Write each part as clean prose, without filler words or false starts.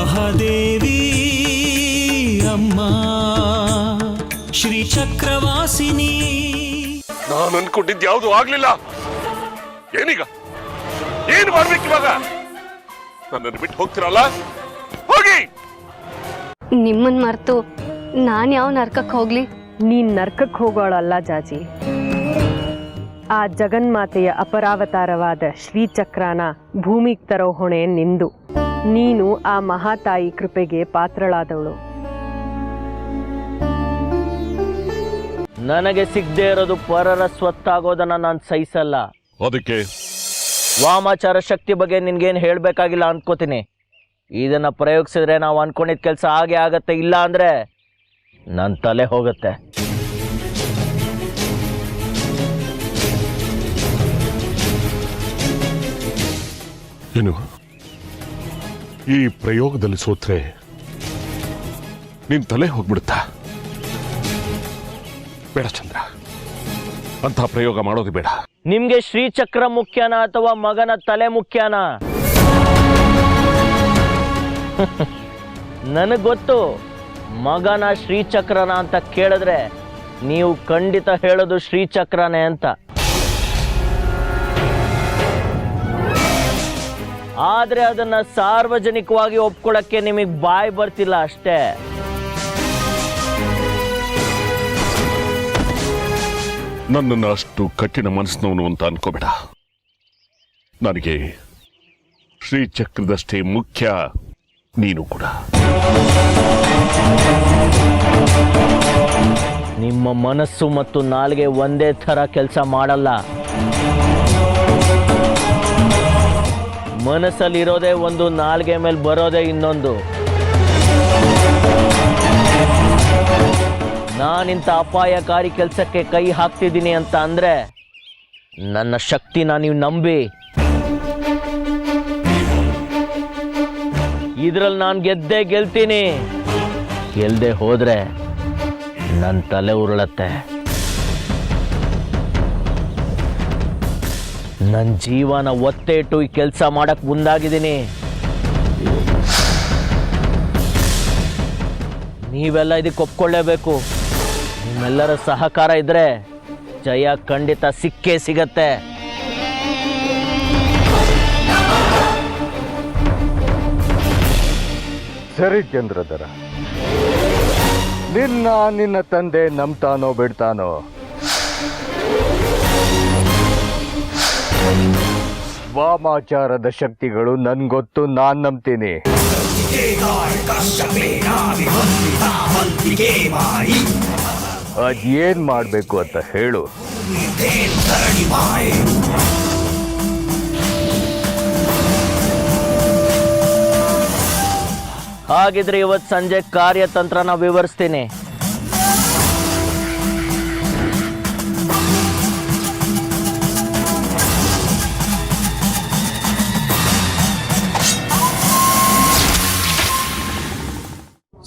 ಮಹಾದೇವಿ ಅಮ್ಮ ಶ್ರೀ ಚಕ್ರವಾಸಿನಿ. ನಾನು ಅನ್ಕೊಂಡಿದ್ದು ಯಾವುದು ಆಗ್ಲಿಲ್ಲ. ಏನೀಗ ಏನ್ ಮಾಡ್ಬೇಕು ಇವಾಗ? ನನ್ನನ್ನು ಬಿಟ್ಟು ಹೋಗ್ತಿರಲ್ಲ, ಹೋಗಿ. ನಿಮ್ಮನ್ ಮರ್ತು ನಾನ್ ಯಾವ ನರ್ಕಕ್ಕೆ ಹೋಗ್ಲಿ? ನೀನ್ ನರ್ಕಕ್ಕೆ ಹೋಗೋಳಲ್ಲ ಜಾಜಿ. ಆ ಜಗನ್ಮಾತೆಯ ಅಪರಾವತಾರವಾದ ಶ್ರೀಚಕ್ರನ ಭೂಮಿಗೆ ತರೋ ಹೊಣೆ ನಿಂದು. ನೀನು ಆ ಮಹಾತಾಯಿ ಕೃಪೆಗೆ ಪಾತ್ರಳಾದವಳು. ನನಗೆ ಸಿಗದೆ ಇರೋದು ಪರರ ಸ್ವತ್ತಾಗೋದನ್ನ ನಾನು ಸಹಿಸಲ್ಲ. ಅದಕ್ಕೆ ವಾಮಾಚಾರ ಶಕ್ತಿ ಬಗ್ಗೆ ನಿನ್ಗೇನು ಹೇಳಬೇಕಾಗಿಲ್ಲ ಅನ್ಕೋತೀನಿ. ಇದನ್ನ ಪ್ರಯೋಗಿಸಿದ್ರೆ ನಾವು ಅನ್ಕೊಂಡಿದ್ದ ಕೆಲಸ ಹಾಗೆ ಆಗತ್ತೆ, ಇಲ್ಲ ಅಂದ್ರೆ ನನ್ನ ತಲೆ ಹೋಗುತ್ತೆ. ಏನು ಈ ಪ್ರಯೋಗದಲ್ಲಿ ಸೋತ್ರೆ ನಿನ್ ತಲೆ ಹೋಗ್ಬಿಡುತ್ತಾ? ಬೇಡ ಚಂದ್ರ, ಅಂತ ಪ್ರಯೋಗ ಮಾಡೋದು ಬೇಡ. ನಿಮ್ಗೆ ಶ್ರೀಚಕ್ರ ಮುಖ್ಯನಾ ಅಥವಾ ಮಗನ ತಲೆ ಮುಖ್ಯನಾ? ನನಗೆ ಗೊತ್ತು, ಮಗನ ಶ್ರೀಚಕ್ರನ ಅಂತ ಕೇಳಿದ್ರೆ ನೀವು ಖಂಡಿತ ಹೇಳೋದು ಶ್ರೀಚಕ್ರನೇ ಅಂತ. ಆದ್ರೆ ಅದನ್ನ ಸಾರ್ವಜನಿಕವಾಗಿ ಒಪ್ಕೊಳ್ಳಕ್ಕೆ ನಿಮಗೆ ಬಾಯಿ ಬರ್ತಿಲ್ಲ ಅಷ್ಟೇ. ನನ್ನನ್ನು ಅಷ್ಟು ಕಠಿಣ ಮನಸ್ಸಿನವನು ಅಂತ ಅನ್ಕೋಬೇಡ. ನನಗೆ ಶ್ರೀಚಕ್ರದಷ್ಟೇ ಮುಖ್ಯ ನೀನು ಕೂಡ. ನಿಮ್ಮ ಮನಸ್ಸು ಮತ್ತು ನಾಲ್ಗೆ ಒಂದೇ ಥರ ಕೆಲಸ ಮಾಡಲ್ಲ. ಮನಸ್ಸಲ್ಲಿರೋದೇ ಒಂದು, ನಾಲ್ಗೆ ಮೇಲೆ ಬರೋದೇ ಇನ್ನೊಂದು. ನಾನಿಂಥ ಅಪಾಯಕಾರಿ ಕೆಲಸಕ್ಕೆ ಕೈ ಹಾಕ್ತಿದ್ದೀನಿ ಅಂತ ಅಂದ್ರೆ ನನ್ನ ಶಕ್ತಿನ ನೀವು ನಂಬಿ. ಇದ್ರಲ್ಲಿ ನಾನು ಗೆದ್ದೇ ಗೆಲ್ತೀನಿ. ಗೆಲ್ದೆ ಹೋದ್ರೆ ನನ್ನ ತಲೆ ಉರುಳತ್ತೆ. ನನ್ನ ಜೀವನ ಒತ್ತೆ ಇಟ್ಟು ಈ ಕೆಲಸ ಮಾಡಕ್ ಮುಂದಾಗಿದ್ದೀನಿ. ನೀವೆಲ್ಲ ಇದಕ್ಕೆ ಒಪ್ಕೊಳ್ಳೇಬೇಕು. ನಿಮ್ಮೆಲ್ಲರ ಸಹಕಾರ ಇದ್ರೆ ಜಯ ಖಂಡಿತ ಸಿಕ್ಕೇ ಸಿಗತ್ತೆ. ಸರಿ ಚಂದ್ರಧರ, ನಿನ್ನ ತಂದೆ ನಂಬ್ತಾನೋ ಬಿಡ್ತಾನೋ, ವಾಮಾಚಾರದ ಶಕ್ತಿಗಳು ನನ್ಗೊತ್ತು, ನಾನ್ ನಂಬ್ತೀನಿ. ಅದೇನ್ ಮಾಡ್ಬೇಕು ಅಂತ ಹೇಳು. ಹಾಗಿದ್ರೆ ಇವತ್ತು ಸಂಜೆ ಕಾರ್ಯತಂತ್ರನ ವಿವರಿಸ್ತೀನಿ.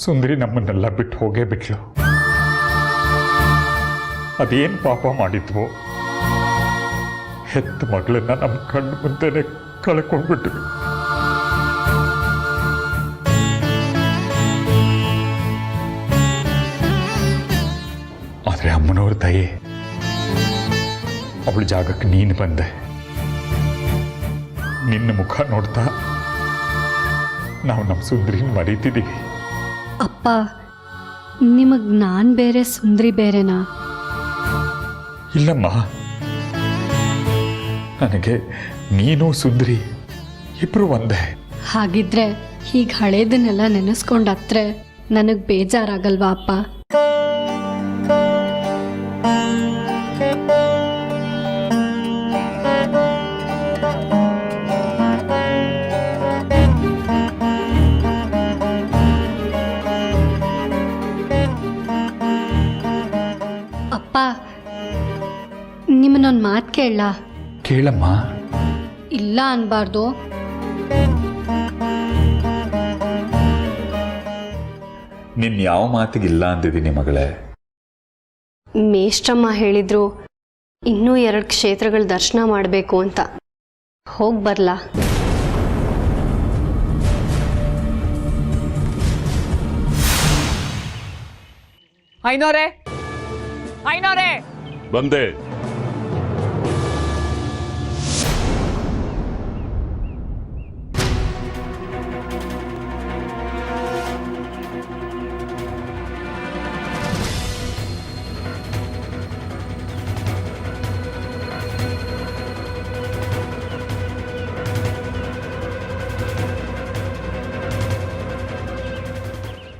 ಸುಂದರಿ ನಮ್ಮನ್ನೆಲ್ಲ ಬಿಟ್ಟು ಹೋಗೇ ಬಿಟ್ಲು. ಅದೇನು ಪಾಪ ಮಾಡಿದ್ವು, ಹೆತ್ತ ಮಗಳನ್ನ ನಮ್ಮ ಕಣ್ಣು ಮುಂದೆನೆ ಕಳ್ಕೊಂಡ್ಬಿಟ್ವಿ. ಆದರೆ ಅಮ್ಮನವ್ರ ದಯೆ, ಅವಳ ಜಾಗಕ್ಕೆ ನೀನು ಬಂದೆ. ನಿನ್ನ ಮುಖ ನೋಡ್ತಾ ನಾವು ನಮ್ಮ ಸುಂದರಿನ ಮರೀತಿದ್ದೀವಿ. ಅಪ್ಪ, ನಿಮಗ್ ನಾನ್ ಬೇರೆ ಸುಂದ್ರಿ ಬೇರೆನಾ? ಇಲ್ಲಮ್ಮ, ನನಗೆ ನೀನು ಸುಂದರಿ ಇಬ್ರು ಒಂದೇ. ಹಾಗಿದ್ರೆ ಹೀಗೆ ಹಳೇದನ್ನೆಲ್ಲ ನೆನೆಸ್ಕೊಂಡತ್ರೆ ನನಗ್ ಬೇಜಾರಾಗಲ್ವಾ ಅಪ್ಪ? ಅಪ್ಪ, ನಿಮ್ಮನ್ನೊಂದು ಮಾತು ಕೇಳಲ್ಲ? ಕೇಳಮ್ಮ. ಇಲ್ಲ ಅನ್ಬಾರ್ದು. ನಿನ್ ಯಾವ ಮಾತಿಗಿಲ್ಲ ಅಂದಿದ್ದೀನಿ ಮಗಳೇ. ಮೇಷ್ಟ್ರಮ್ಮ ಹೇಳಿದ್ರು ಇನ್ನೂ 2 ಕ್ಷೇತ್ರಗಳ ದರ್ಶನ ಮಾಡಬೇಕು ಅಂತ. ಹೋಗಿ ಬರ್ಲಾ? ಐನೋರೇ, ಐನೋರೇ, ಬಂದೆ.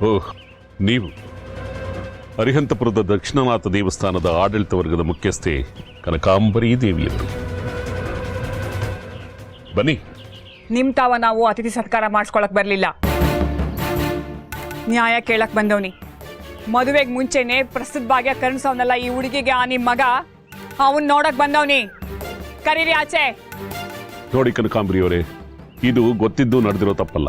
ಓಹ್, ನೀವು ಅರಿಹಂತಪುರದ ದಕ್ಷಿಣನಾಥ ದೇವಸ್ಥಾನದ ಆಡಳಿತ ವರ್ಗದ ಮುಖ್ಯಸ್ಥೆ ಕನಕಾಂಬರಿ ದೇವಿಯವರು. ಬನ್ನಿ. ನಿಮ್ ತಾವ ನಾವು ಅತಿಥಿ ಸತ್ಕಾರ ಮಾಡಿಸ್ಕೊಳಕ್ ಬರ್ಲಿಲ್ಲ, ನ್ಯಾಯ ಕೇಳಕ್ ಬಂದವನಿ. ಮದುವೆಗೆ ಮುಂಚೆನೆ ಪ್ರಸ್ತುತ ಭಾಗ್ಯ ಕರ್ಣಿಸವನಲ್ಲ ಈ ಹುಡುಗಿಗೆ ಆ ನಿಮ್ ಮಗ, ಅವನ್ ನೋಡಕ್ ಬಂದವನಿ. ಕರೀರಿ ಆಚೆ. ನೋಡಿ ಕನಕಾಂಬರಿಯವರೇ, ಇದು ಗೊತ್ತಿದ್ದು ನಡೆದಿರೋ ತಪ್ಪಲ್ಲ,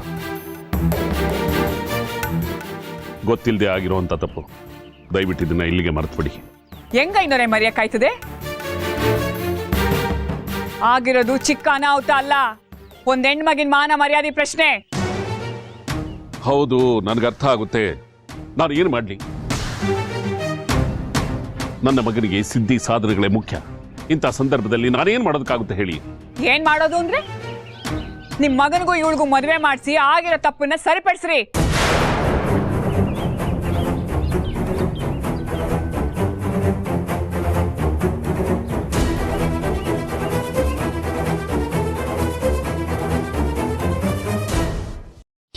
ಗೊತ್ತಿಲ್ಲದೆ ಆಗಿರುವಂತ ತಪ್ಪು. ದಯವಿಟ್ಟು ಇದನ್ನ ಇಲ್ಲಿಗೆ ಮರೆತುಬಿಡಿ. ಹೆಂಗ ಐನೋರೇ ಮರೆಯಕ್ಕಾಯ್ತದೆ? ಆಗಿರೋದು ಚಿಕ್ಕ ಅನಾಹುತ ಅಲ್ಲ, ಒಂದ್ ಹೆಣ್ಮಗಿನ ಮಾನ ಮರ್ಯಾದೆ ಪ್ರಶ್ನೆ. ಹೌದು, ನನಗರ್ಥ ಆಗುತ್ತೆ. ನಾನು ಏನು ಮಾಡಲಿ? ನನ್ನ ಮಗನಿಗೆ ಸಿದ್ಧಿ ಸಾಧನೆಗಳೇ ಮುಖ್ಯ. ಇಂಥ ಸಂದರ್ಭದಲ್ಲಿ ನಾನೇನು ಮಾಡೋದಕ್ಕಾಗುತ್ತೆ ಹೇಳಿ? ಏನ್ ಮಾಡೋದು ಅಂದ್ರೆ ನಿಮ್ ಮಗನಿಗೂ ಇವಳಿಗೂ ಮದುವೆ ಮಾಡಿಸಿ ಆಗಿರೋ ತಪ್ಪನ್ನ ಸರಿಪಡಿಸ್ರಿ.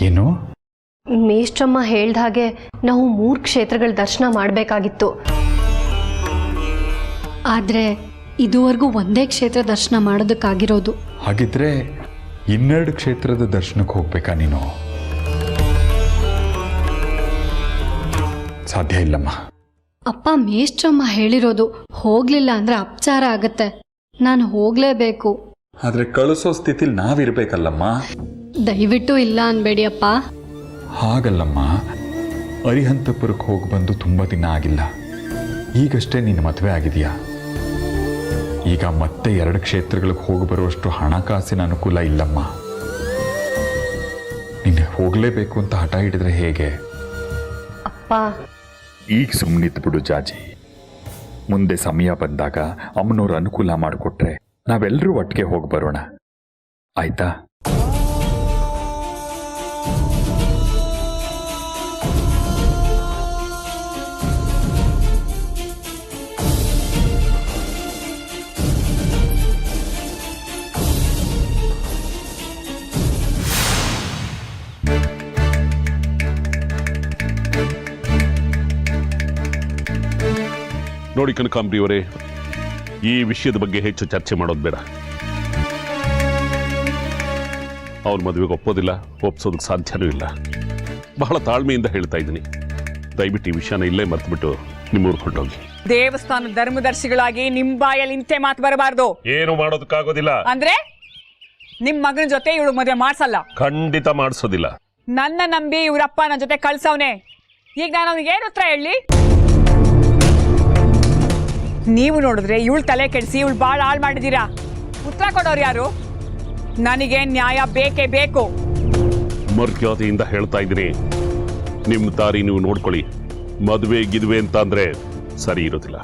ಏನು? ಮೇಷ್ಟ್ರಮ್ಮ ಹೇಳ್ದ ಹಾಗೆ ನಾವು 3 ಕ್ಷೇತ್ರಗಳ ದರ್ಶನ ಮಾಡಬೇಕಾಗಿತ್ತು. ಆದರೆ ಇದುವರೆಗೂ ಒಂದೇ ಕ್ಷೇತ್ರ ದರ್ಶನ ಮಾಡೋದಕ್ಕಾಗಿರೋದು. ಹಾಗಿದ್ರೆ 12 ಕ್ಷೇತ್ರದ ದರ್ಶನಕ್ಕೆ ಹೋಗ್ಬೇಕಾ ನೀನು? ಸಾಧ್ಯ ಇಲ್ಲಮ್ಮ. ಅಪ್ಪ, ಮೇಷ್ಟ್ರಮ್ಮ ಹೇಳಿರೋದು ಹೋಗ್ಲಿಲ್ಲ ಅಂದ್ರೆ ಅಪಚಾರ ಆಗತ್ತೆ. ನಾನು ಹೋಗ್ಲೇಬೇಕು. ಆದ್ರೆ ಕಳಿಸೋ ಸ್ಥಿತಿಲಿ ನಾವಿರ್ಬೇಕಲ್ಲಮ್ಮ. ದಯವಿಟ್ಟು ಇಲ್ಲ ಅನ್ಬೇಡಿ ಅಪ್ಪ. ಹಾಗಲ್ಲಮ್ಮ, ಅರಿಹಂತಪುರಕ್ಕೆ ಹೋಗಿ ಬಂದು ತುಂಬ ದಿನ ಆಗಿಲ್ಲ. ಈಗಷ್ಟೇ ನಿನ್ನ ಮದುವೆ ಆಗಿದೆಯಾ? ಈಗ ಮತ್ತೆ 2 ಕ್ಷೇತ್ರಗಳಿಗೆ ಹೋಗಿ ಬರುವಷ್ಟು ಹಣಕಾಸಿನ ಅನುಕೂಲ ಇಲ್ಲಮ್ಮ. ನೀನು ಹೋಗಲೇಬೇಕು ಅಂತ ಹಠ ಹಿಡಿದ್ರೆ ಹೇಗೆ? ಅಪ್ಪ, ಈಗ ಸುಮ್ಮನಿದ್ದು ಬಿಡು ಜಾಜಿ. ಮುಂದೆ ಸಮಯ ಬಂದಾಗ ಅಮ್ಮನವ್ರ ಅನುಕೂಲ ಮಾಡಿಕೊಟ್ರೆ ನಾವೆಲ್ಲರೂ ಒಟ್ಟಿಗೆ ಹೋಗಿ ಬರೋಣ, ಆಯ್ತಾ? ನೋಡಿ ಕನಕಾಂಬರಿಯವರೇ, ಈ ವಿಷಯದ ಬಗ್ಗೆ ಹೆಚ್ಚು ಚರ್ಚೆ ಮಾಡೋದು ಬೇಡ. ಅವ್ರ ಮದುವೆಗೆ ಒಪ್ಪೋದಿಲ್ಲ, ಒಪ್ಸೋದಕ್ಕೆ ಸಾಧ್ಯನೂ ಇಲ್ಲ. ಬಹಳ ತಾಳ್ಮೆಯಿಂದ ಹೇಳ್ತಾ ಇದ್ದೀನಿ. ದಯವಿಟ್ಟು ಈ ವಿಷಯನ ಇಲ್ಲೇ ಮರ್ತ್ಬಿಟ್ಟು ನಿಮ್ಮೂರು ಹೊರಟೋಗಿ. ದೇವಸ್ಥಾನ ಧರ್ಮದರ್ಶಿಗಳಾಗಿ ನಿಮ್ ಬಾಯಲ್ಲಿ ಇಂತೆ ಮಾತು ಬರಬಾರ್ದು. ಏನು ಮಾಡೋದಕ್ಕಾಗೋದಿಲ್ಲ ಅಂದ್ರೆ ನಿಮ್ ಮಗನ ಜೊತೆ ಇವಳು ಮದುವೆ ಮಾಡ್ಸಲ್ಲ. ಖಂಡಿತ ಮಾಡಿಸೋದಿಲ್ಲ. ನನ್ನ ನಂಬಿ ಇವ್ರಪ್ಪ ನನ್ನ ಜೊತೆ ಕಳ್ಸವ್ನೆ. ಈಗ ನಾನು ಅವ್ನಿಗೆ ಏನು ಉತ್ತರ ಹೇಳಿ? ನೀವು ನೋಡಿದ್ರೆ ಇವಳು ತಲೆ ಕೆಡಿಸಿ ಇವಳು ಬಾಳ ಹಾಳು ಮಾಡಿದೀರಾ. ಉತ್ತರ ಕೊಡೋರು ಯಾರು? ನನಗೆ ನ್ಯಾಯ ಬೇಕೇ ಬೇಕು. ಮರ್ಯಾದೆಯಿಂದ ಹೇಳ್ತಾ ಇದ್ದೀನಿ, ನಿಮ್ಮ ದಾರಿ ನೀವು ನೋಡ್ಕೊಳ್ಳಿ. ಮದುವೆ ಗಿದುವೆ ಅಂತ ಅಂದ್ರೆ ಸರಿ ಇರೋದಿಲ್ಲ.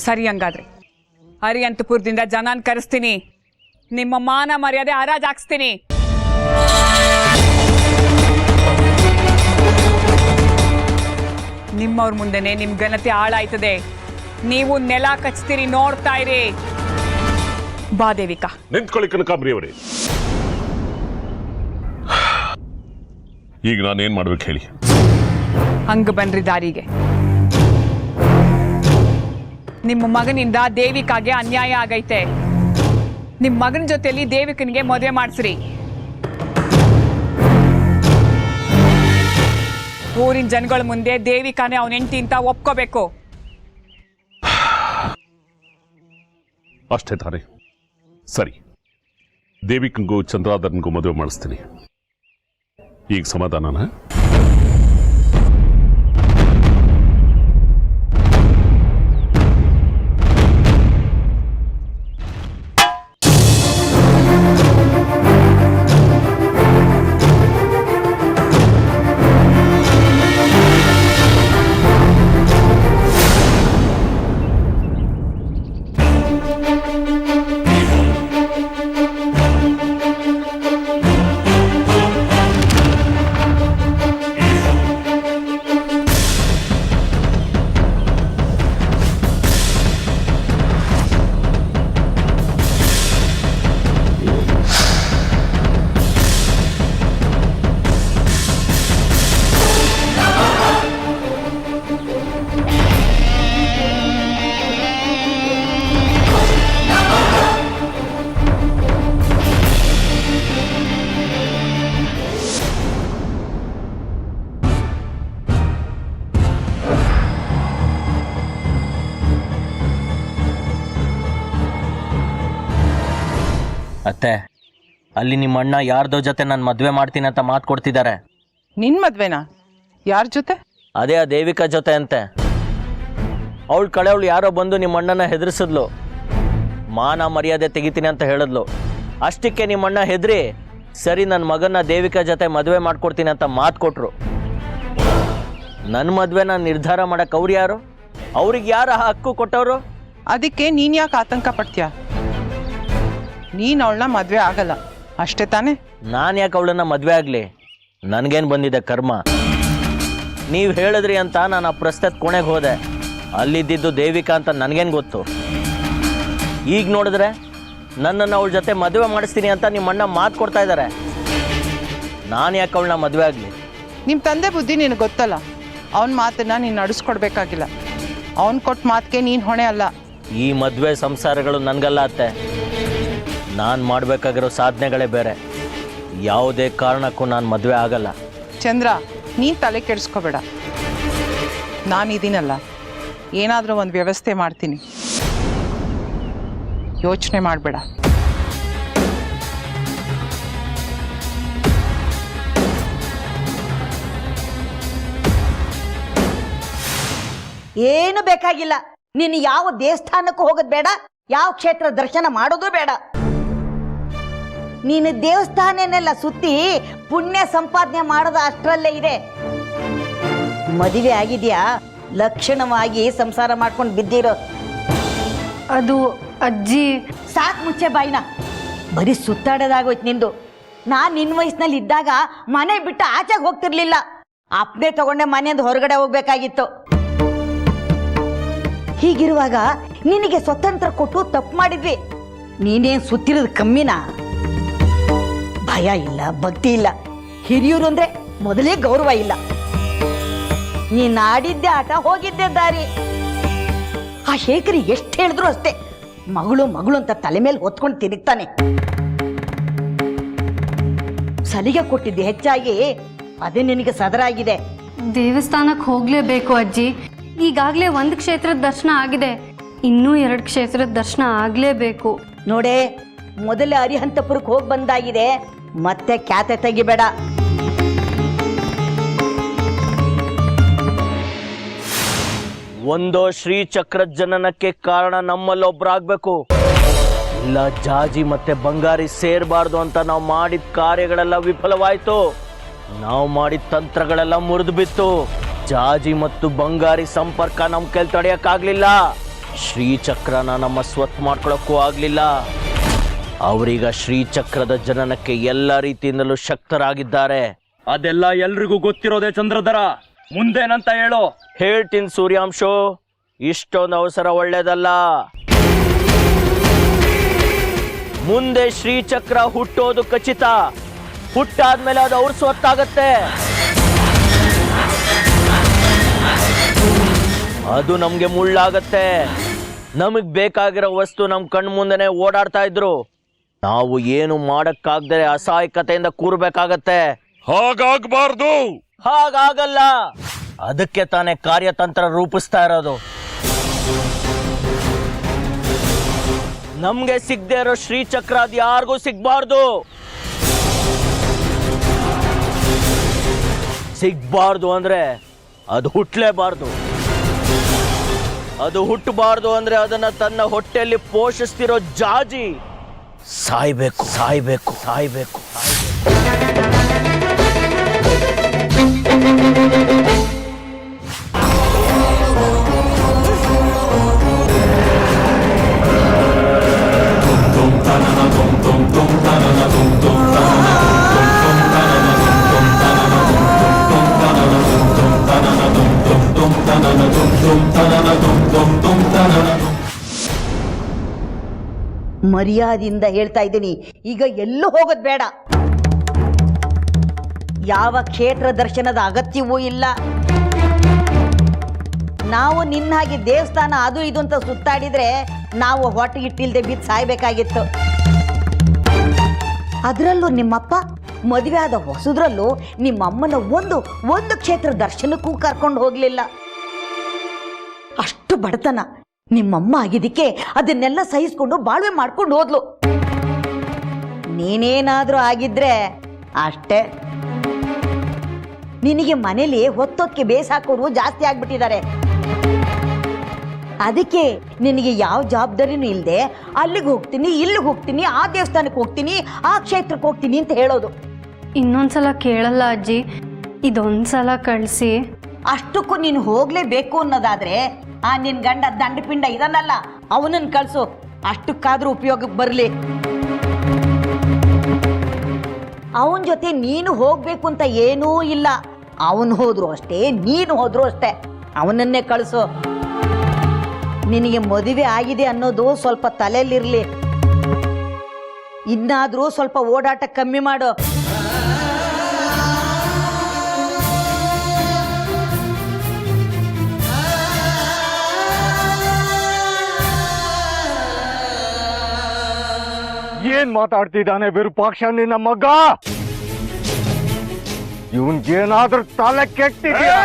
ಸರಿ, ಹಂಗಾದ್ರೆ ಅರಿಹಂತಪುರದಿಂದ ಜನನ್ ಕರೆಸ್ತೀನಿ. ನಿಮ್ಮ ಮಾನ ಮರ್ಯಾದೆ ಹರಾಜ್ ಹಾಕ್ಸ್ತೀನಿ. ನಿಮ್ಮವ್ರ ಮುಂದೆನೆ ನಿಮ್ ಘನತೆ ಹಾಳಾಯ್ತದೆ. ನೀವು ನೆಲ ಕಚ್ತೀರಿ, ನೋಡ್ತಾ ಇರಿ. ಬಾ ದೇವಿಕಾ. ನಿಂತ್ಕೊಳ್ಳಿ ಕನಕಾಂಬರಿಯವರೇ. ಈಗ ನಾನೇನ್ ಮಾಡ್ಬೇಕು ಹೇಳಿ? ಹಂಗ ಬನ್ರಿ ದಾರಿಗೆ. ನಿಮ್ಮ ಮಗನಿಂದ ದೇವಿಕಾಗೆ ಅನ್ಯಾಯ ಆಗೈತೆ. ನಿಮ್ಮ ಮಗನ ಜೊತೆಲಿ ದೇವಿಕನಿಗೆ ಮದುವೆ ಮಾಡಿಸ್ರಿ. ಊರಿನ ಜನಗಳ ಮುಂದೆ ದೇವಿಕಾನೇ ಅವನ ಹೆಂಡತಿ ಅಂತ ಒಪ್ಕೋಬೇಕು. ಅಷ್ಟೇ ತಾನೆ? ಸರಿ, ದೇವಿಕಂಗೂ ಚಂದ್ರಾಧರ್ನಿಗೂ ಮದುವೆ ಮಾಡಿಸ್ತೀನಿ. ಈಗ ಸಮಾಧಾನನಾ? ಅತ್ತೆ, ಅಲ್ಲಿ ನಿಮ್ಮ ಅಣ್ಣ ಯಾರ್ದೋ ಜೊತೆ ನಾನು ಮದುವೆ ಮಾಡ್ತೀನಿ ಅಂತ ಮಾತು ಕೊಡ್ತಿದ್ದಾರೆ. ನಿನ್ ಮದ್ವೆನಾ? ಯಾರ ಜೊತೆ? ಅದೇ ಆ ದೇವಿಕಾ ಜೊತೆ ಅಂತೆ. ಅವಳು ಕಳೆವಳು ಯಾರೋ ಬಂದು ನಿಮ್ಮ ಅಣ್ಣನ ಹೆದರ್ಸಿದ್ಲು, ಮಾನ ಮರ್ಯಾದೆ ತೆಗಿತೀನಿ ಅಂತ ಹೇಳಿದ್ಲು. ಅಷ್ಟಕ್ಕೆ ನಿಮ್ಮ ಅಣ್ಣ ಹೆದರಿ ಸರಿ ನನ್ನ ಮಗನ ದೇವಿಕಾ ಜೊತೆ ಮದುವೆ ಮಾಡ್ಕೊಡ್ತೀನಿ ಅಂತ ಮಾತು ಕೊಟ್ರು. ನನ್ನ ಮದುವೆನ ನಿರ್ಧಾರ ಮಾಡಕ್ಕೆ ಅವ್ರು ಯಾರು? ಅವ್ರಿಗೆ ಯಾರ ಹಕ್ಕು ಕೊಟ್ಟವರು? ಅದಕ್ಕೆ ನೀನ್ ಯಾಕೆ ಆತಂಕ ಪಡ್ತೀಯ? ನೀನ್ ಅವಳನ್ನ ಮದ್ವೆ ಆಗಲ್ಲ ಅಷ್ಟೇ ತಾನೇ? ನಾನು ಯಾಕೆ ಅವಳನ್ನ ಮದುವೆ ಆಗಲಿ? ನನಗೇನು ಬಂದಿದೆ ಕರ್ಮ? ನೀವು ಹೇಳಿದ್ರಿ ಅಂತ ನಾನು ಆ ಪ್ರಸ್ತುತ ಕೊನೆಗೆ ಹೋದೆ. ಅಲ್ಲಿದ್ದಿದ್ದು ದೇವಿಕಾ ಅಂತ ನನಗೇನು ಗೊತ್ತು? ಈಗ ನೋಡಿದ್ರೆ ನನ್ನನ್ನು ಅವಳ ಜೊತೆ ಮದುವೆ ಮಾಡಿಸ್ತೀನಿ ಅಂತ ನಿಮ್ಮ ಅಣ್ಣ ಮಾತು ಕೊಡ್ತಾ ಇದ್ದಾರೆ. ನಾನು ಯಾಕೆ ಅವಳನ್ನ ಮದುವೆ ಆಗಲಿ? ನಿಮ್ಮ ತಂದೆ ಬುದ್ಧಿ ನಿನಗೆ ಗೊತ್ತಲ್ಲ. ಅವನ ಮಾತನ್ನ ನೀನು ನಡೆಸ್ಕೊಡ್ಬೇಕಾಗಿಲ್ಲ. ಅವನು ಕೊಟ್ಟ ಮಾತಿಗೆ ನೀನು ಹೊಣೆ ಅಲ್ಲ. ಈ ಮದುವೆ ಸಂಸಾರಗಳು ನನಗಲ್ಲ ಅತ್ತೆ. ನಾನು ಮಾಡಬೇಕಾಗಿರೋ ಸಾಧನೆಗಳೇ ಬೇರೆ. ಯಾವುದೇ ಕಾರಣಕ್ಕೂ ನಾನು ಮದುವೆ ಆಗಲ್ಲ. ಚಂದ್ರ, ನೀನು ತಲೆ ಕೆಡಿಸ್ಕೋಬೇಡ. ನಾನಿದ್ದೀನಲ್ಲ, ಏನಾದರೂ ಒಂದು ವ್ಯವಸ್ಥೆ ಮಾಡ್ತೀನಿ. ಯೋಚನೆ ಮಾಡಬೇಡ. ಏನು ಬೇಕಾಗಿಲ್ಲ. ನೀನು ಯಾವ ದೇವಸ್ಥಾನಕ್ಕೂ ಹೋಗೋದು ಬೇಡ, ಯಾವ ಕ್ಷೇತ್ರ ದರ್ಶನ ಮಾಡೋದು ಬೇಡ. ನೀನು ದೇವಸ್ಥಾನನೆಲ್ಲ ಸುತ್ತಿ ಪುಣ್ಯ ಸಂಪಾದನೆ ಮಾಡೋದು ಅಷ್ಟರಲ್ಲೇ ಇದೆ. ಮದುವೆ ಆಗಿದೆಯಾ, ಲಕ್ಷಣವಾಗಿ ಸಂಸಾರ ಮಾಡ್ಕೊಂಡು ಬಿದ್ದಿರೋ. ಅದು ಅಜ್ಜಿ. ಸಾಕು ಮುಚ್ಚೆ ಬಾಯಿನ. ಬರೀ ಸುತ್ತಾಡೋದಾಗೋಯ್ತು ನಿಂದು. ನಾನು ನಿನ್ನ ವಯಸ್ಸಿನಲ್ಲಿ ಇದ್ದಾಗ ಮನೆ ಬಿಟ್ಟು ಆಚೆಗೆ ಹೋಗ್ತಿರ್ಲಿಲ್ಲ. ಅಪ್ಪನೇ ತಗೊಂಡೆ ಮನೆಯಿಂದ ಹೊರಗಡೆ ಹೋಗ್ಬೇಕಾಗಿತ್ತು. ಹೀಗಿರುವಾಗ ನಿನಗೆ ಸ್ವತಂತ್ರ ಕೊಟ್ಟು ತಪ್ಪು ಮಾಡಿದ್ವಿ. ನೀನೇನು ಸುತ್ತಿರೋದು ಕಮ್ಮಿನಾ? ಭಯ ಇಲ್ಲ, ಭಕ್ತಿ ಇಲ್ಲ, ಹಿರಿಯೂರು ಅಂದ್ರೆ ಮೊದಲೇ ಗೌರವ ಇಲ್ಲ. ನೀನು ಆಡಿದ್ದೆ ಆಟ, ಹೋಗಿದ್ದೆ ದಾರಿ. ಆ ಶೇಖರಿ ಎಷ್ಟು ಹೇಳಿದ್ರು ಅಷ್ಟೇ, ಮಗಳು ಮಗಳು ಅಂತ ತಲೆ ಮೇಲೆ ಹೊತ್ಕೊಂಡು ತಿರುಗ್ತಾನೆ. ಸಲಿಗೆ ಕೊಟ್ಟಿದ್ದೆ ಹೆಚ್ಚಾಗಿ ಅದೇ ನಿನಗೆ ಸದರಾಗಿದೆ. ದೇವಸ್ಥಾನಕ್ಕೆ ಹೋಗ್ಲೇಬೇಕು ಅಜ್ಜಿ. ಈಗಾಗಲೇ ಒಂದು ಕ್ಷೇತ್ರದ ದರ್ಶನ ಆಗಿದೆ, ಇನ್ನೂ 2 ಕ್ಷೇತ್ರದ ದರ್ಶನ ಆಗಲೇಬೇಕು. ನೋಡೆ, ಮೊದಲೇ ಅರಿಹಂತಪುರಕ್ಕೆ ಹೋಗಿ ಬಂದಾಗಿದೆ, ಮತ್ತೆ ಖ್ಯಾತೆ ತೆಗಿಬೇಡ. ಒಂದೋ ಶ್ರೀಚಕ್ರದ ಜನನಕ್ಕೆ ಕಾರಣ ನಮ್ಮಲ್ಲೊಬ್ರಾಗಬೇಕು, ಇಲ್ಲ ಜಾಜಿ ಮತ್ತೆ ಬಂಗಾರಿ ಸೇರಬಾರ್ದು ಅಂತ ನಾವು ಮಾಡಿದ ಕಾರ್ಯಗಳೆಲ್ಲ ವಿಫಲವಾಯಿತು. ನಾವು ಮಾಡಿದ ತಂತ್ರಗಳೆಲ್ಲ ಮುರಿದು ಬಿತ್ತು. ಜಾಜಿ ಮತ್ತು ಬಂಗಾರಿ ಸಂಪರ್ಕ ನಮ್ಮ ಕೈಲಿ ತಡೆಯಕ್ಕಾಗ್ಲಿಲ್ಲ. ಶ್ರೀಚಕ್ರನ ನಮ್ಮ ಸ್ವತ್ತು ಮಾಡ್ಕೊಳಕ್ಕೂ ಆಗ್ಲಿಲ್ಲ. ಅವರೀಗ ಶ್ರೀಚಕ್ರದ ಜನನಕ್ಕೆ ಎಲ್ಲ ರೀತಿಯಿಂದಲೂ ಶಕ್ತರಾಗಿದ್ದಾರೆ. ಅದೆಲ್ಲ ಎಲ್ರಿಗೂ ಗೊತ್ತಿರೋದೇ ಚಂದ್ರಧರ. ಮುಂದೇನಂತ ಹೇಳು. ಹೇಳ್ತೀನಿ ಸೂರ್ಯಾಂಶು, ಇಷ್ಟೊಂದು ಅವಸರ ಒಳ್ಳೇದಲ್ಲ. ಮುಂದೆ ಶ್ರೀಚಕ್ರ ಹುಟ್ಟೋದು ಖಚಿತ. ಹುಟ್ಟಾದ್ಮೇಲೆ ಅದು ಅವ್ರ ಸ್ವತ್ತಾಗತ್ತೆ. ಅದು ನಮ್ಗೆ ಮುಳ್ಳಾಗತ್ತೆ. ನಮಗ್ ಬೇಕಾಗಿರೋ ವಸ್ತು ನಮ್ ಕಣ್ ಮುಂದೆನೆ ಓಡಾಡ್ತಾ ಇದ್ರು. ನಾವು ಏನು ಮಾಡಕ್ಕಾಗ್ದರೆ ಅಸಹಾಯಕತೆಯಿಂದ ಕೂರ್ಬೇಕಾಗತ್ತೆ. ಹಾಗಾಗಬಾರ್ದು. ಹಾಗಾಗಲ್ಲ. ಅದಕ್ಕೆ ತಾನೇ ಕಾರ್ಯತಂತ್ರ ರೂಪಿಸ್ತಾ ಇರೋದು. ನಮ್ಗೆ ಸಿಗದೆ ಇರೋ ಶ್ರೀಚಕ್ರ ಅದು ಯಾರಿಗೂ ಸಿಗ್ಬಾರ್ದು. ಸಿಗ್ಬಾರ್ದು ಅಂದ್ರೆ ಅದು ಹುಟ್ಟಲೇಬಾರ್ದು. ಅದು ಹುಟ್ಟಬಾರ್ದು ಅಂದ್ರೆ ಅದನ್ನ ತನ್ನ ಹೊಟ್ಟೆಯಲ್ಲಿ ಪೋಷಿಸ್ತಿರೋ ಜಾಜಿ ಸಾಯ್ಬೇಕು, ಸಾಯ್ಬೇಕು, ಸಾಯ್ಬೇಕು. ಮರ್ಯಾದೆಯಿಂದ ಹೇಳ್ತಾ ಇದ್ದೀನಿ, ಈಗ ಎಲ್ಲೂ ಹೋಗೋದು ಬೇಡ. ಯಾವ ಕ್ಷೇತ್ರ ದರ್ಶನದ ಅಗತ್ಯವೂ ಇಲ್ಲ. ನಾವು ನಿನ್ನ ಹಾಗೆ ದೇವಸ್ಥಾನ ಅದು ಇದು ಅಂತ ಸುತ್ತಾಡಿದ್ರೆ ನಾವು ಹೊಟ್ಟೆಗಿಟ್ಟಿಲ್ದೆ ಬಿದ್ದು ಸಾಯ್ಬೇಕಾಗಿತ್ತು. ಅದರಲ್ಲೂ ನಿಮ್ಮಪ್ಪ ಮದುವೆ ಆದ ಹೊಸದ್ರಲ್ಲೂ ನಿಮ್ಮಮ್ಮನ ಒಂದು ಕ್ಷೇತ್ರ ದರ್ಶನಕ್ಕೂ ಕರ್ಕೊಂಡು ಹೋಗ್ಲಿಲ್ಲ. ಅಷ್ಟು ಬಡತನ. ನಿಮ್ಮಮ್ಮ ಆಗಿದ್ದಕ್ಕೆ ಅದನ್ನೆಲ್ಲ ಸಹಿಸ್ಕೊಂಡು ಬಾಳ್ವೆ ಮಾಡ್ಕೊಂಡು ಹೋದ್ಲು. ನೀನೇನಾದ್ರೂ ಆಗಿದ್ರೆ ಅಷ್ಟೇ. ನಿನಗೆ ಮನೇಲಿ ಹೊತ್ತೊಕ್ಕೆ ಬೇಸಾಕೋರು ಜಾಸ್ತಿ ಆಗ್ಬಿಟ್ಟಿದ್ದಾರೆ. ಅದಕ್ಕೆ ನಿನಗೆ ಯಾವ ಜವಾಬ್ದಾರಿನೂ ಇಲ್ಲದೆ ಅಲ್ಲಿಗೆ ಹೋಗ್ತೀನಿ, ಇಲ್ಲಿಗೆ ಹೋಗ್ತೀನಿ, ಆ ದೇವಸ್ಥಾನಕ್ಕೆ ಹೋಗ್ತೀನಿ, ಆ ಕ್ಷೇತ್ರಕ್ಕೆ ಹೋಗ್ತೀನಿ ಅಂತ ಹೇಳೋದು. ಇನ್ನೊಂದ್ಸಲ ಕೇಳಲ್ಲ ಅಜ್ಜಿ, ಇದೊಂದ್ಸಲ ಕಳಿಸಿ. ಅಷ್ಟಕ್ಕೂ ನೀನು ಹೋಗ್ಲೇಬೇಕು ಅನ್ನೋದಾದ್ರೆ ಆ ನಿನ್ ಗಂಡ ದಂಡಪಿಂಡ ಇದನ್ನಲ್ಲ, ಅವನನ್ನು ಕಳ್ಸು. ಅಷ್ಟಕ್ಕಾದ್ರೂ ಉಪಯೋಗಕ್ಕೆ ಬರಲಿ. ಅವನ ಜೊತೆ ನೀನು ಹೋಗ್ಬೇಕು ಅಂತ ಏನೂ ಇಲ್ಲ. ಅವನು ಹೋದ್ರು ಅಷ್ಟೇ, ನೀನು ಹೋದ್ರು ಅಷ್ಟೇ. ಅವನನ್ನೇ ಕಳಿಸು. ನಿನಗೆ ಮದುವೆ ಆಗಿದೆ ಅನ್ನೋದು ಸ್ವಲ್ಪ ತಲೆಯಲ್ಲಿರಲಿ. ಇನ್ನಾದ್ರೂ ಸ್ವಲ್ಪ ಓಡಾಟ ಕಮ್ಮಿ ಮಾಡು. ಏನ್ ಮಾತಾಡ್ತಿದ್ದಾನೆ ವಿರೂಪಾಕ್ಷ ನಿನ್ನ ಮಗ? ಇವನ್ಗೇನಾದ್ರೂ ತಲೆ ಕೆಟ್ಟಿದ್ಯಾ?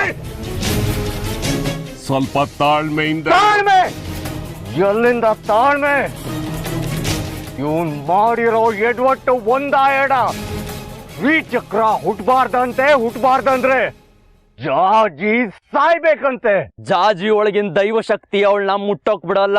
ಸ್ವಲ್ಪ ತಾಳ್ಮೆಯಿಂದ. ತಾಳ್ಮೆ ಎಲ್ಲಿಂದ ತಾಳ್ಮೆ? ಇವನ್ ಮಾಡಿರೋ ಎಡವಟ್ಟು ಒಂದ ಎಡ. ಶ್ರೀಚಕ್ರ ಹುಟ್ಬಾರ್ದಂದ್ರೆ ಜಾಜಿ ಸಾಯ್ಬೇಕಂತೆ. ಜಾಜಿ ಒಳಗಿನ ದೈವ ಶಕ್ತಿ ಅವಳನ್ನ ಮುಟ್ಟೋಕ್ ಬಿಡಲ್ಲ.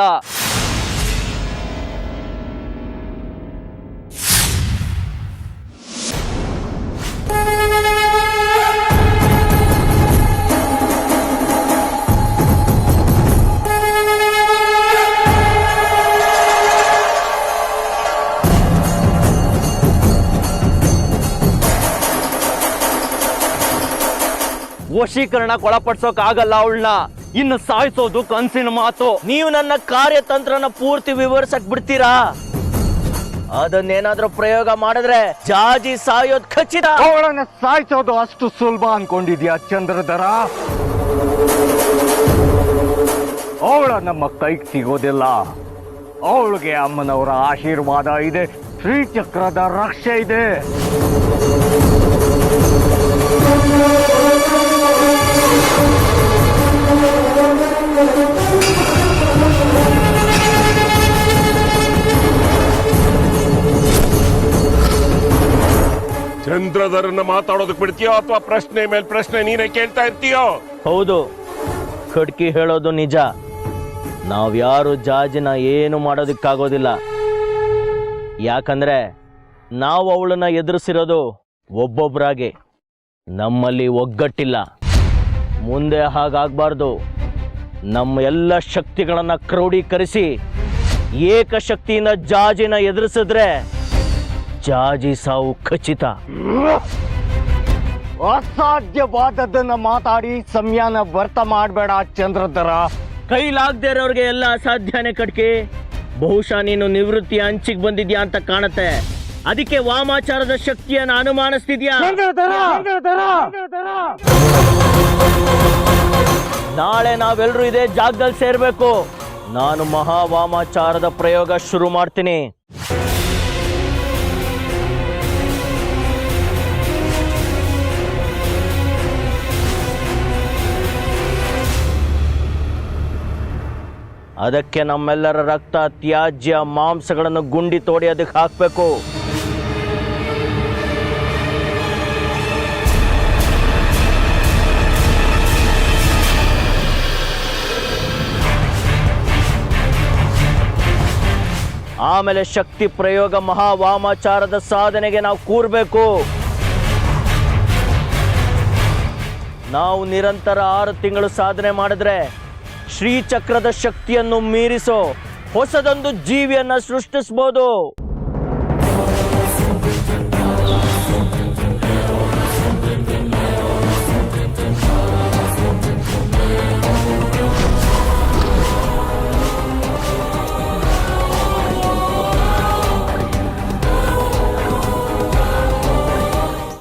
ವಶೀಕರಣಕ್ಕೆ ಒಳಪಡಿಸೋಕ್ ಆಗಲ್ಲ ಅವಳನ್ನ. ಇನ್ನು ಸಾಯಿಸೋದು ಕನ್ಸಿನ ಮಾತು. ನೀವು ನನ್ನ ಕಾರ್ಯತಂತ್ರನ ಪೂರ್ತಿ ವಿವರಿಸಕ್ ಬಿಡ್ತೀರಾ? ಅದನ್ನೇನಾದ್ರೂ ಪ್ರಯೋಗ ಮಾಡಿದ್ರೆ ಜಾಜಿ ಸಾಯೋದ್ ಖಚಿತ. ಅವಳನ್ನ ಸಾಯಿಸೋದು ಅಷ್ಟು ಸುಲಭ ಅನ್ಕೊಂಡಿದ್ಯಾ ಚಂದ್ರಧರ? ಅವಳ ನಮ್ಮ ಕೈಗೆ ಸಿಗೋದಿಲ್ಲ. ಅವಳಿಗೆ ಅಮ್ಮನವರ ಆಶೀರ್ವಾದ ಇದೆ, ಶ್ರೀಚಕ್ರದ ರಕ್ಷೆ ಇದೆ. ಚಂದ್ರಧರನ್ನ ಮಾತಾಡೋದಕ್ಕೆ ಬಿಡ್ತೀಯೋ ಅಥವಾ ಪ್ರಶ್ನೆ ಮೇಲೆ ಪ್ರಶ್ನೆ ನೀನೇ ಕೇಳ್ತಾ ಇರ್ತೀಯೋ? ಹೌದು, ಖಡ್ಕಿ ಹೇಳೋದು ನಿಜ. ನಾವ್ಯಾರು ಜಾಜಿನ ಏನು ಮಾಡೋದಕ್ಕಾಗೋದಿಲ್ಲ. ಯಾಕಂದ್ರೆ ನಾವು ಅವಳನ್ನ ಎದುರಿಸಿರೋದು ಒಬ್ಬೊಬ್ಬರಾಗಿ. ನಮ್ಮಲ್ಲಿ ಒಗ್ಗಟ್ಟಿಲ್ಲ. ಮುಂದೆ ಹಾಗಾಗಬಾರ್ದು. ನಮ್ಮ ಎಲ್ಲ ಶಕ್ತಿಗಳನ್ನ ಕ್ರೋಢೀಕರಿಸಿ ಏಕಶಕ್ತಿಯಿಂದ ಜಾಜಿನ ಎದುರಿಸಿದ್ರೆ ಜಾಜಿ ಸಾವು ಖಚಿತ. ಅಸಾಧ್ಯವಾದದ್ದನ್ನ ಮಾತಾಡಿ ಸಮಯನ ವ್ಯರ್ಥ ಮಾಡಬೇಡ ಚಂದ್ರಧರ. ಕೈಲಾಗದೇ ಇರೋರಿಗೆ ಎಲ್ಲ ಅಸಾಧ್ಯನೇ ಕಟ್ಕಿ. ಬಹುಶಃ ನೀನು ನಿವೃತ್ತಿ ಅಂಚಿಗೆ ಬಂದಿದ್ಯಾ ಅಂತ ಕಾಣುತ್ತೆ. ಅದಕ್ಕೆ ವಾಮಾಚಾರದ ಶಕ್ತಿಯನ್ನು ಅನುಮಾನಿಸ್ತಿದ್ಯಾ? ನಾಳೆ ನಾವೆಲ್ಲರೂ ಇದೇ ಜಾಗದಲ್ಲಿ ಸೇರ್ಬೇಕು. ನಾನು ಮಹಾವಾಮಾಚಾರದ ಪ್ರಯೋಗ ಶುರು ಮಾಡ್ತೀನಿ. ಅದಕ್ಕೆ ನಮ್ಮೆಲ್ಲರ ರಕ್ತ, ತ್ಯಾಜ್ಯ, ಮಾಂಸಗಳನ್ನು ಗುಂಡಿ ತೋಡಿ ಅದಕ್ಕೆ ಹಾಕಬೇಕು. ಆಮೇಲೆ ಶಕ್ತಿ ಪ್ರಯೋಗ ಮಹಾವಾಮಾಚಾರದ ಸಾಧನೆಗೆ ನಾವು ಕೂರಬೇಕು. ನಾವು ನಿರಂತರ 6 ತಿಂಗಳು ಸಾಧನೆ ಮಾಡಿದ್ರೆ ಶ್ರೀಚಕ್ರದ ಶಕ್ತಿಯನ್ನು ಮೀರಿಸೋ ಹೊಸದೊಂದು ಜೀವಿಯನ್ನ ಸೃಷ್ಟಿಸಬಹುದು.